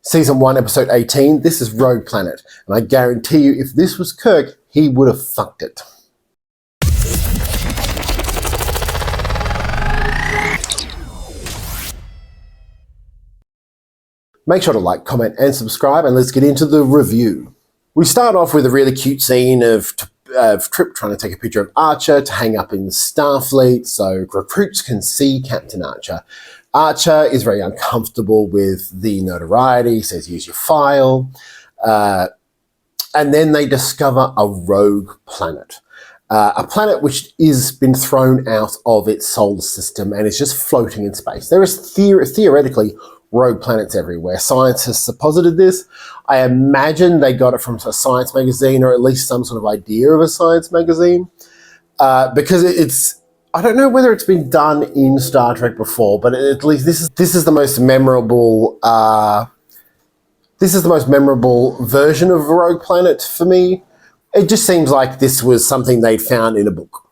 Season 1, Episode 18, this is Rogue Planet. And I guarantee you, if this was Kirk, he would have fucked it. Make sure to like, comment, and subscribe, and let's get into the review. We start off with a really cute scene of Trip trying to take a picture of Archer to hang up in Starfleet so recruits can see Captain Archer. Archer is very uncomfortable with the notoriety, says use your file, and then they discover a rogue planet. A planet which has been thrown out of its solar system and is just floating in space. There is theoretically rogue planets everywhere. Scientists have posited this. I imagine they got it from a science magazine, or at least some sort of idea of a science magazine, because it's, I don't know whether it's been done in Star Trek before, but at least this is the most memorable. This is the most memorable version of a rogue planet for me. It just seems like this was something they'd found in a book.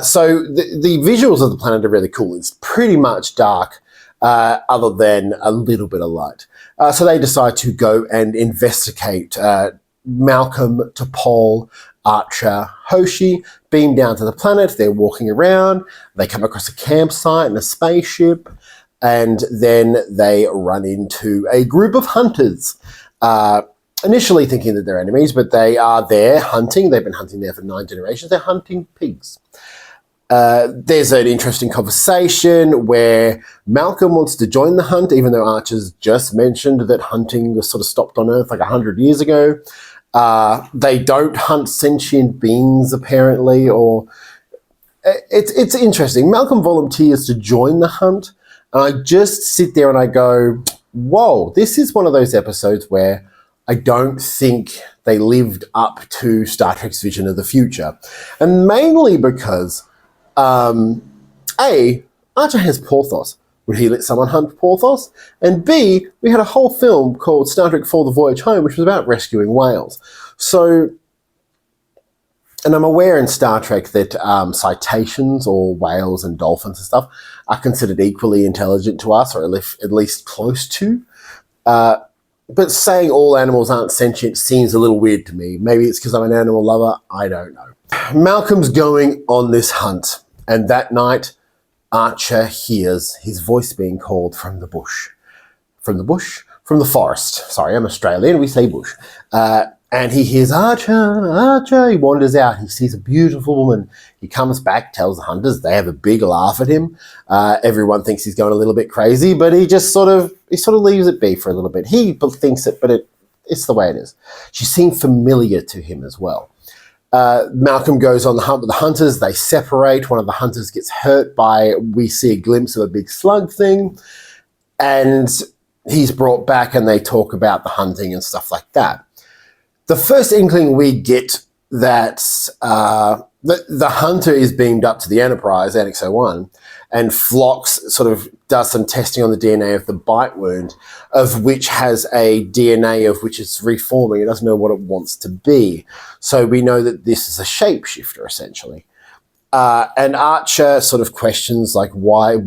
So the visuals of the planet are really cool. It's pretty much dark, other than a little bit of light. So they decide to go and investigate. Malcolm, T'Pol, Archer, Hoshi beam down to the planet. They're walking around. They come across a campsite and a spaceship, and then they run into a group of hunters. Initially thinking that they're enemies, but they are there hunting. They've been hunting there for 9 generations. They're hunting pigs. There's an interesting conversation where Malcolm wants to join the hunt, even though Archer's just mentioned that hunting was sort of stopped on Earth like 100 years ago. They don't hunt sentient beings, apparently, or it's interesting. Malcolm volunteers to join the hunt, and I just sit there and I go, whoa, this is one of those episodes where I don't think they lived up to Star Trek's vision of the future. And mainly because, A, Archer has Porthos. Would he let someone hunt Porthos? And B, we had a whole film called Star Trek IV: The Voyage Home, which was about rescuing whales. So, and I'm aware in Star Trek that cetaceans, or whales and dolphins and stuff, are considered equally intelligent to us, or at least close to. But saying all animals aren't sentient seems a little weird to me. Maybe it's because I'm an animal lover. I don't know. Malcolm's going on this hunt, and that night, Archer hears his voice being called from the bush. From the bush? From the forest. Sorry, I'm Australian. We say bush. And he hears, Archer, Archer. He wanders out. He sees a beautiful woman. He comes back, tells the hunters. They have a big laugh at him. Everyone thinks he's going a little bit crazy, but he just sort of leaves it be for a little bit. He thinks it, but it's the way it is. She seemed familiar to him as well. Malcolm goes on the hunt with the hunters. They separate. One of the hunters gets hurt we see a glimpse of a big slug thing, and he's brought back, and they talk about the hunting and stuff like that. The first inkling we get that the hunter is beamed up to the Enterprise, NX-01, and Phlox sort of does some testing on the DNA of the bite wound, of which has a DNA of which it's reforming. It doesn't know what it wants to be. So we know that this is a shapeshifter, essentially. And Archer sort of questions, like, why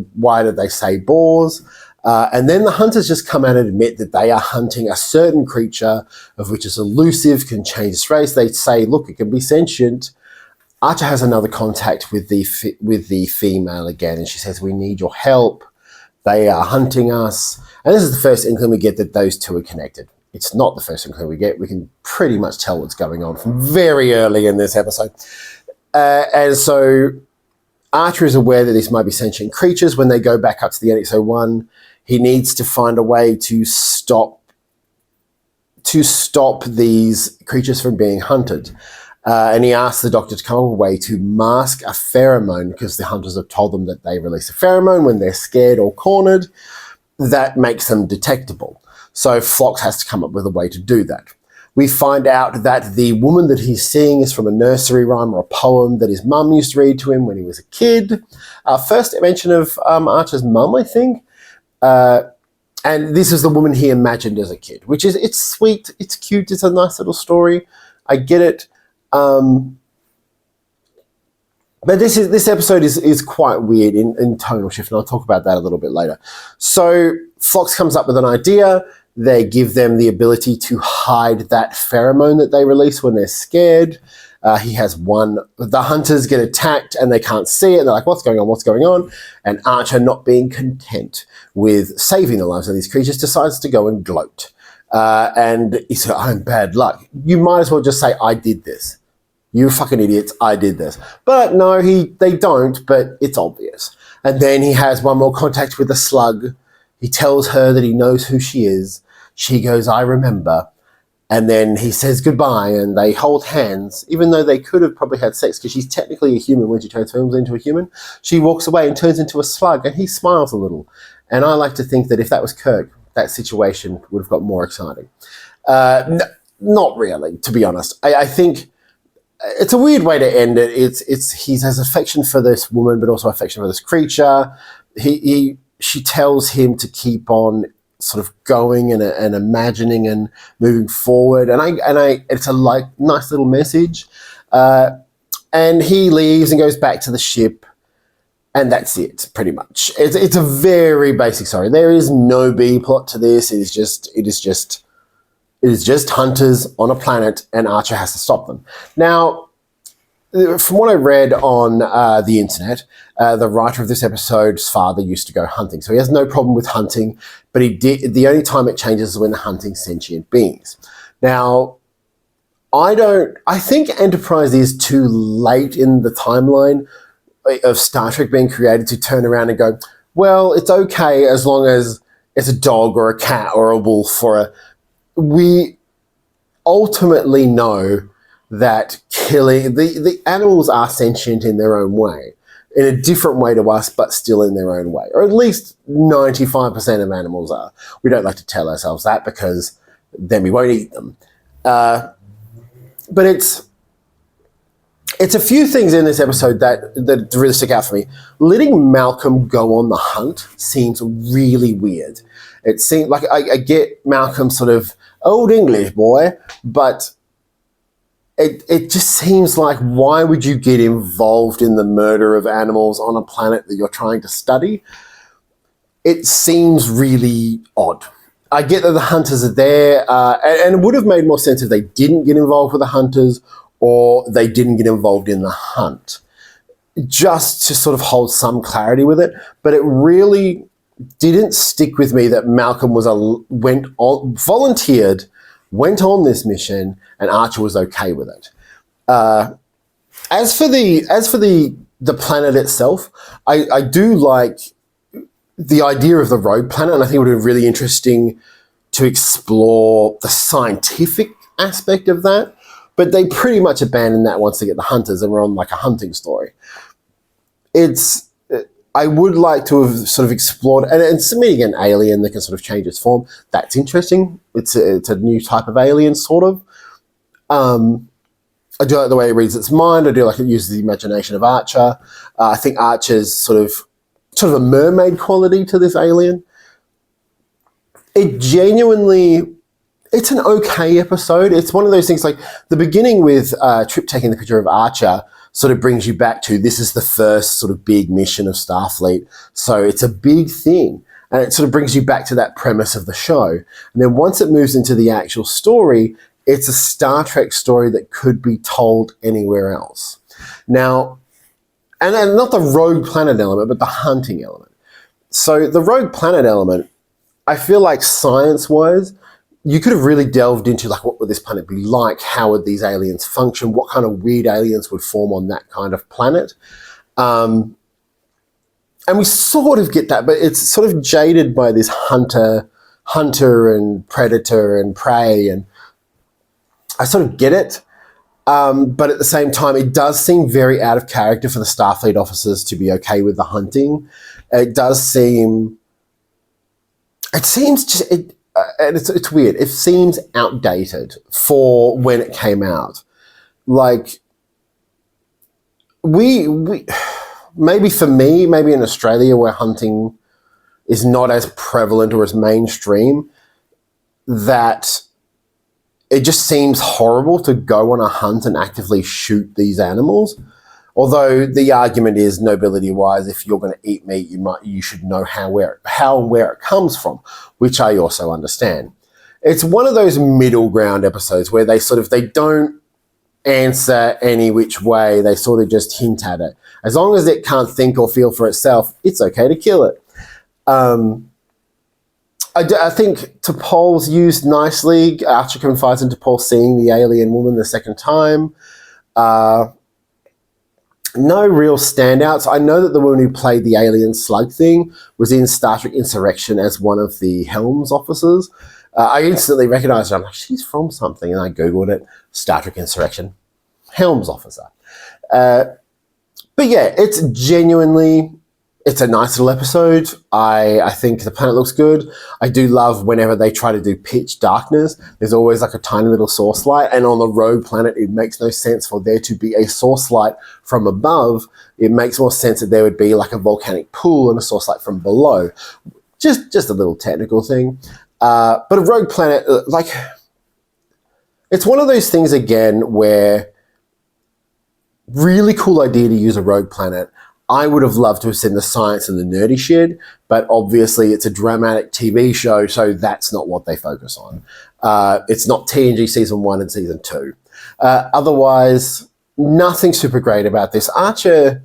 did they say boars? And then the hunters just come out and admit that they are hunting a certain creature of which is elusive, can change its race. They say, look, it can be sentient. Archer has another contact with the female again, and she says, we need your help. They are hunting us. And this is the first inkling we get that those two are connected. It's not the first inkling we get. We can pretty much tell what's going on from very early in this episode. And so Archer is aware that these might be sentient creatures. When they go back up to the NX-01, he needs to find a way to stop these creatures from being hunted. And he asks the doctor to come up with a way to mask a pheromone, because the hunters have told them that they release a pheromone when they're scared or cornered that makes them detectable. So Phlox has to come up with a way to do that. We find out that the woman that he's seeing is from a nursery rhyme or a poem that his mum used to read to him when he was a kid. First mention of Archer's mum, I think. And this is the woman he imagined as a kid, which is, it's sweet, it's cute, it's a nice little story. I get it. But this episode is quite weird in tonal shift, and I'll talk about that a little bit later. So Phlox comes up with an idea They give them the ability to hide that pheromone that they release when they're scared. He has one. The hunters get attacked and they can't see it. And they're like, what's going on? What's going on? And Archer, not being content with saving the lives of these creatures, decides to go and gloat. And he said, I'm bad luck. You might as well just say, I did this. You fucking idiots, I did this. But no, they don't, but it's obvious. And then he has one more contact with the slug. He tells her that he knows who she is. She goes, I remember. And then he says goodbye and they hold hands, even though they could have probably had sex because she's technically a human when she transforms into a human. She walks away and turns into a slug and he smiles a little. And I like to think that if that was Kirk, that situation would have got more exciting. Not really, to be honest. I think it's a weird way to end it. He has affection for this woman, but also affection for this creature. She tells him to keep on sort of going and imagining and moving forward, and it's a nice little message. And he leaves and goes back to the ship, and that's it, pretty much. It's a very basic story. There is no B plot to this. It is just hunters on a planet, and Archer has to stop them. Now, from what I read on the internet, the writer of this episode's father used to go hunting, so he has no problem with hunting, but the only time it changes is when hunting sentient beings. Now, I think Enterprise is too late in the timeline of Star Trek being created to turn around and go, well, it's okay as long as it's a dog or a cat or a wolf we ultimately know that killing the animals are sentient in their own way, in a different way to us, but still in their own way, or at least 95% of animals are. We don't like to tell ourselves that because then we won't eat them. But it's a few things in this episode that really stick out for me. Letting Malcolm go on the hunt seems really weird. It seems like I get Malcolm sort of old English boy, but it just seems like, why would you get involved in the murder of animals on a planet that you're trying to study? It seems really odd. I get that the hunters are there, and it would have made more sense if they didn't get involved with the hunters or they didn't get involved in the hunt, just to sort of hold some clarity with it. But it really didn't stick with me that Malcolm volunteered, went on this mission, and Archer was okay with it. As for the planet itself, I do like the idea of the rogue planet, and I think it would be really interesting to explore the scientific aspect of that. But they pretty much abandoned that once they get the hunters, and we're on like a hunting story. I would like to have sort of explored, and meeting an alien that can sort of change its form. That's interesting. It's a new type of alien, sort of. I do like the way it reads its mind. I do like it uses the imagination of Archer. I think Archer's sort of a mermaid quality to this alien. It's an okay episode. It's one of those things, like the beginning with Trip taking the picture of Archer sort of brings you back to, this is the first sort of big mission of Starfleet. So it's a big thing. And it sort of brings you back to that premise of the show. And then once it moves into the actual story, it's a Star Trek story that could be told anywhere else. Now, and not the rogue planet element, but the hunting element. So the rogue planet element, I feel like science-wise, you could have really delved into like, what would this planet be like? How would these aliens function? What kind of weird aliens would form on that kind of planet? And we sort of get that, but it's sort of jaded by this hunter and predator and prey, and I sort of get it. But at the same time, it does seem very out of character for the Starfleet officers to be okay with the hunting. It weird. It seems outdated for when it came out. Like, maybe for me, maybe in Australia where hunting is not as prevalent or as mainstream, that it just seems horrible to go on a hunt and actively shoot these animals. Although the argument is, nobility-wise, if you're going to eat meat, you should know how and where it comes from, which I also understand. it's one of those middle ground episodes where they don't answer any which way. They sort of just hint at it. As long as it can't think or feel for itself, it's okay to kill it. I think T'Pol's used nicely. Archer confides in T'Pol seeing the alien woman the second time. No real standouts. I know that the woman who played the alien slug thing was in Star Trek Insurrection as one of the Helms officers. I instantly recognized her. I'm like, she's from something. And I Googled it. Star Trek Insurrection. Helms officer. But yeah, it's a nice little episode. I think the planet looks good. I do love whenever they try to do pitch darkness, there's always like a tiny little source light. And on the rogue planet, it makes no sense for there to be a source light from above. It makes more sense that there would be like a volcanic pool and a source light from below. Just a little technical thing. But a rogue planet, it's one of those things again where really cool idea to use a rogue planet. I would have loved to have seen the science and the nerdy shit, but obviously it's a dramatic TV show, so that's not what they focus on. It's not TNG Season 1 and Season 2. Otherwise, nothing super great about this. Archer,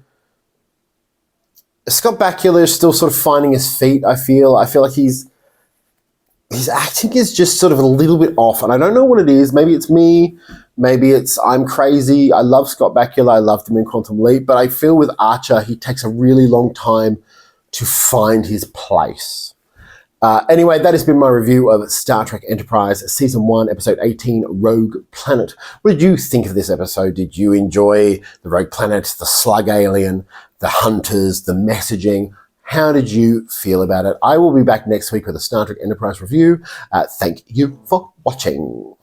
Scott Bakula is still sort of finding his feet, I feel. I feel like his acting is just sort of a little bit off, and I don't know what it is. Maybe it's me. Maybe it's I'm crazy. I love Scott Bakula. I loved him in Quantum Leap. But I feel with Archer, he takes a really long time to find his place. Anyway, that has been my review of Star Trek Enterprise Season 1, Episode 18, Rogue Planet. What did you think of this episode? Did you enjoy the Rogue Planet, the slug alien, the hunters, the messaging? How did you feel about it? I will be back next week with a Star Trek Enterprise review. Thank you for watching.